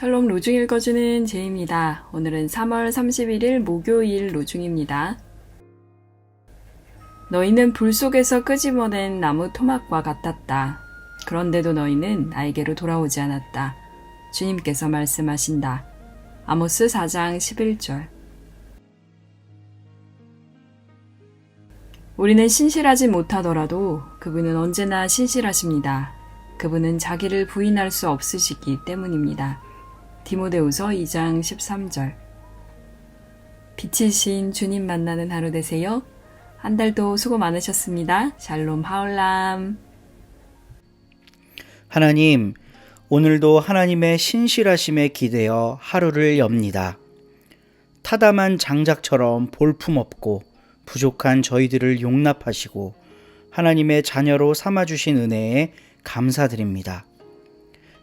샬롬 로중 읽어주는 제이입니다. 오늘은 3월 31일 목요일 로중입니다. 너희는 불 속에서 끄집어낸 나무 토막과 같았다. 그런데도 너희는 나에게로 돌아오지 않았다. 주님께서 말씀하신다. 아모스 4장 11절. 우리는 신실하지 못하더라도 그분은 언제나 신실하십니다. 그분은 자기를 부인할 수 없으시기 때문입니다. 디모데후서 2장 13절. 빛이신 주님 만나는 하루 되세요. 한 달도 수고 많으셨습니다. 샬롬 하올람. 하나님, 오늘도 하나님의 신실하심에 기대어 하루를 엽니다. 타담한 장작처럼 볼품없고 부족한 저희들을 용납하시고 하나님의 자녀로 삼아주신 은혜에 감사드립니다.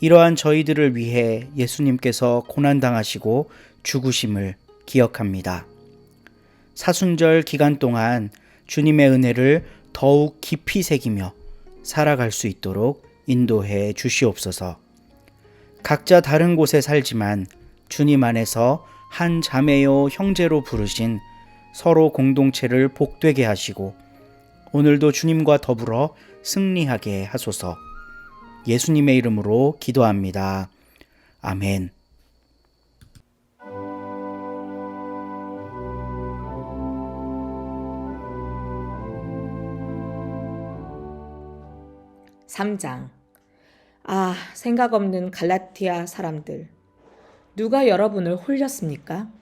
이러한 저희들을 위해 예수님께서 고난당하시고 죽으심을 기억합니다. 사순절 기간 동안 주님의 은혜를 더욱 깊이 새기며 살아갈 수 있도록 인도해 주시옵소서. 각자 다른 곳에 살지만 주님 안에서 한 자매요 형제로 부르신 서로 공동체를 복되게 하시고 오늘도 주님과 더불어 승리하게 하소서. 예수님의 이름으로 기도합니다. 아멘. 생각 없는 갈라티아 사람들. 누가 여러분을 홀렸습니까?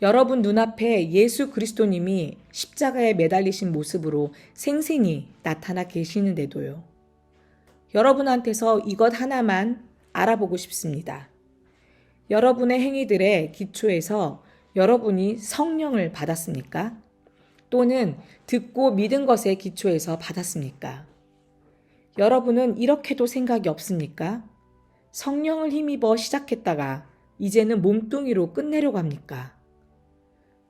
여러분 눈앞에 예수 그리스도님이 십자가에 매달리신 모습으로 생생히 나타나 계시는데도요. 여러분한테서 이것 하나만 알아보고 싶습니다. 여러분의 행위들의 기초에서 여러분이 성령을 받았습니까? 또는 듣고 믿은 것의 기초에서 받았습니까? 여러분은 이렇게도 생각이 없습니까? 성령을 힘입어 시작했다가 이제는 몸뚱이로 끝내려고 합니까?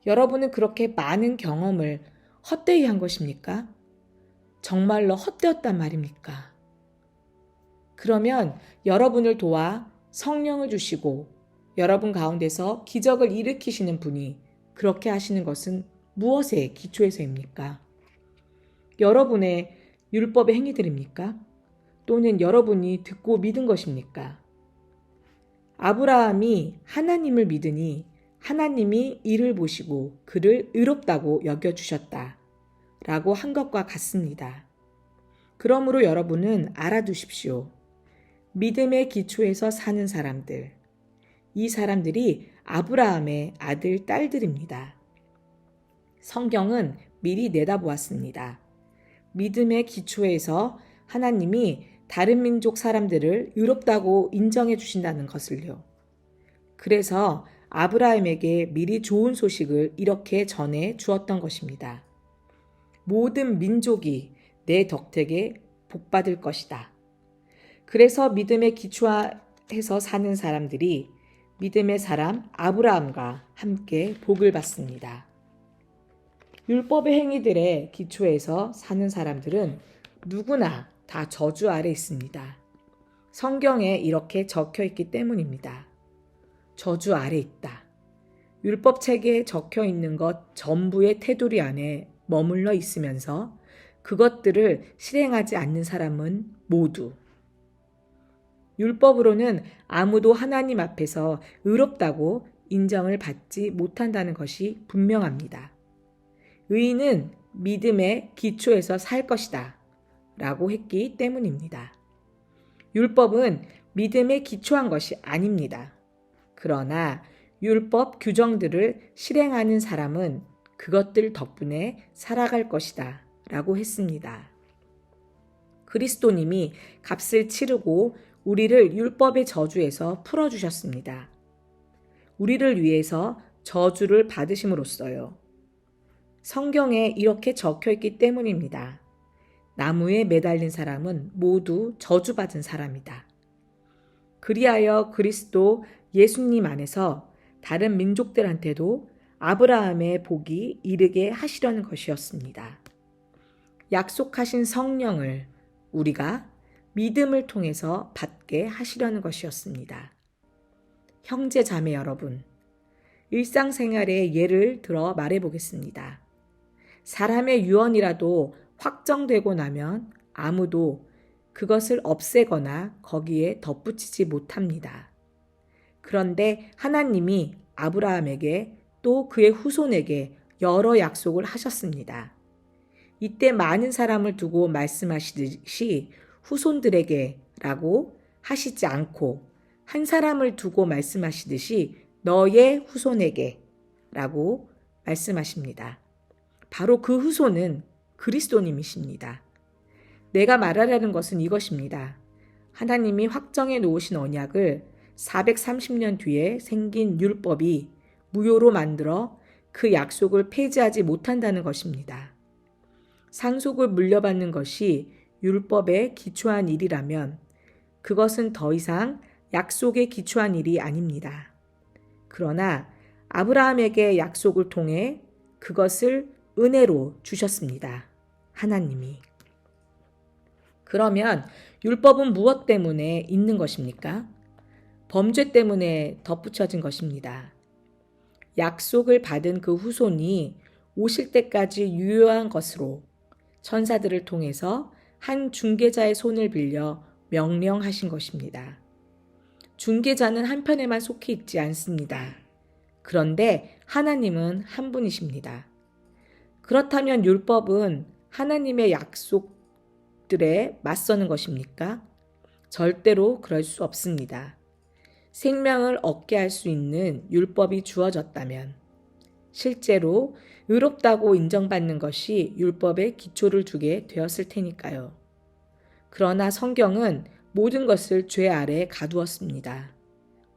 여러분은 그렇게 많은 경험을 헛되이 한 것입니까? 정말로 헛되었단 말입니까? 그러면 여러분을 도와 성령을 주시고 여러분 가운데서 기적을 일으키시는 분이 그렇게 하시는 것은 무엇의 기초에서입니까? 여러분의 율법의 행위들입니까? 또는 여러분이 듣고 믿은 것입니까? 아브라함이 하나님을 믿으니 하나님이 이를 보시고 그를 의롭다고 여겨주셨다 라고 한 것과 같습니다. 그러므로 여러분은 알아두십시오. 믿음의 기초에서 사는 사람들, 이 사람들이 아브라함의 아들, 딸들입니다. 성경은 미리 내다보았습니다. 믿음의 기초에서 하나님이 다른 민족 사람들을 의롭다고 인정해 주신다는 것을요. 그래서 아브라함에게 미리 좋은 소식을 이렇게 전해 주었던 것입니다. 모든 민족이 내 덕택에 복받을 것이다. 그래서 믿음의 기초에서 사는 사람들이 믿음의 사람 아브라함과 함께 복을 받습니다. 율법의 행위들의 기초에서 사는 사람들은 누구나 다 저주 아래 있습니다. 성경에 이렇게 적혀 있기 때문입니다. 저주 아래 있다. 율법책에 적혀 있는 것 전부의 테두리 안에 머물러 있으면서 그것들을 실행하지 않는 사람은 모두 율법으로는 아무도 하나님 앞에서 의롭다고 인정을 받지 못한다는 것이 분명합니다. 의인은 믿음의 기초에서 살 것이다 라고 했기 때문입니다. 율법은 믿음에 기초한 것이 아닙니다. 그러나 율법 규정들을 실행하는 사람은 그것들 덕분에 살아갈 것이다 라고 했습니다. 그리스도님이 값을 치르고 우리를 율법의 저주에서 풀어주셨습니다. 우리를 위해서 저주를 받으심으로써요. 성경에 이렇게 적혀 있기 때문입니다. 나무에 매달린 사람은 모두 저주받은 사람이다. 그리하여 그리스도 예수님 안에서 다른 민족들한테도 아브라함의 복이 이르게 하시려는 것이었습니다. 약속하신 성령을 우리가 믿음을 통해서 받게 하시려는 것이었습니다. 형제 자매 여러분, 일상생활의 예를 들어 말해보겠습니다. 사람의 유언이라도 확정되고 나면 아무도 그것을 없애거나 거기에 덧붙이지 못합니다. 그런데 하나님이 아브라함에게 또 그의 후손에게 여러 약속을 하셨습니다. 이때 많은 사람을 두고 말씀하시듯이 후손들에게 라고 하시지 않고 한 사람을 두고 말씀하시듯이 너의 후손에게 라고 말씀하십니다. 바로 그 후손은 그리스도님이십니다. 내가 말하려는 것은 이것입니다. 하나님이 확정해 놓으신 언약을 430년 뒤에 생긴 율법이 무효로 만들어 그 약속을 폐지하지 못한다는 것입니다. 상속을 물려받는 것이 율법에 기초한 일이라면 그것은 더 이상 약속에 기초한 일이 아닙니다. 그러나 아브라함에게 약속을 통해 그것을 은혜로 주셨습니다. 하나님이. 그러면 율법은 무엇 때문에 있는 것입니까? 범죄 때문에 덧붙여진 것입니다. 약속을 받은 그 후손이 오실 때까지 유효한 것으로 천사들을 통해서 한 중개자의 손을 빌려 명령하신 것입니다. 중개자는 한편에만 속해 있지 않습니다. 그런데 하나님은 한 분이십니다. 그렇다면 율법은 하나님의 약속들에 맞서는 것입니까? 절대로 그럴 수 없습니다. 생명을 얻게 할 수 있는 율법이 주어졌다면 실제로 의롭다고 인정받는 것이 율법에 기초를 두게 되었을 테니까요. 그러나 성경은 모든 것을 죄 아래 가두었습니다.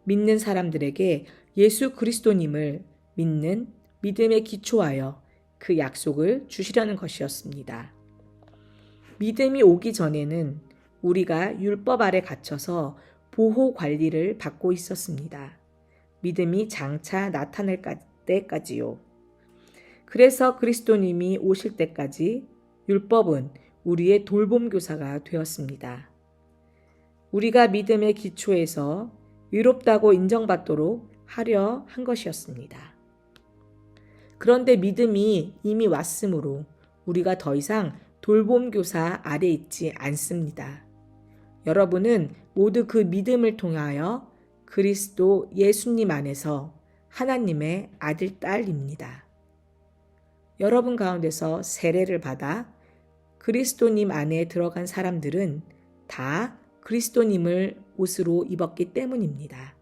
믿는 사람들에게 예수 그리스도님을 믿는 믿음에 기초하여 그 약속을 주시려는 것이었습니다. 믿음이 오기 전에는 우리가 율법 아래 갇혀서 보호 관리를 받고 있었습니다. 믿음이 장차 나타날 때까지요. 그래서 그리스도님이 오실 때까지 율법은 우리의 돌봄교사가 되었습니다. 우리가 믿음의 기초에서 의롭다고 인정받도록 하려 한 것이었습니다. 그런데 믿음이 이미 왔으므로 우리가 더 이상 돌봄교사 아래 있지 않습니다. 여러분은 모두 그 믿음을 통하여 그리스도 예수님 안에서 하나님의 아들, 딸입니다. 여러분 가운데서 세례를 받아 그리스도님 안에 들어간 사람들은 다 그리스도님을 옷으로 입었기 때문입니다.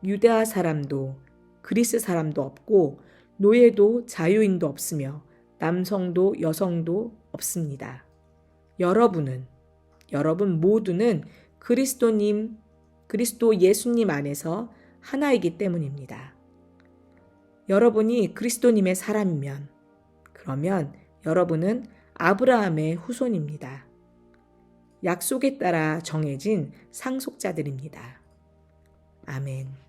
유대아 사람도 그리스 사람도 없고 노예도 자유인도 없으며 남성도 여성도 없습니다. 여러분 모두는 그리스도 예수님 안에서 하나이기 때문입니다. 여러분이 그리스도님의 사람이면 그러면 여러분은 아브라함의 후손입니다. 약속에 따라 정해진 상속자들입니다. 아멘.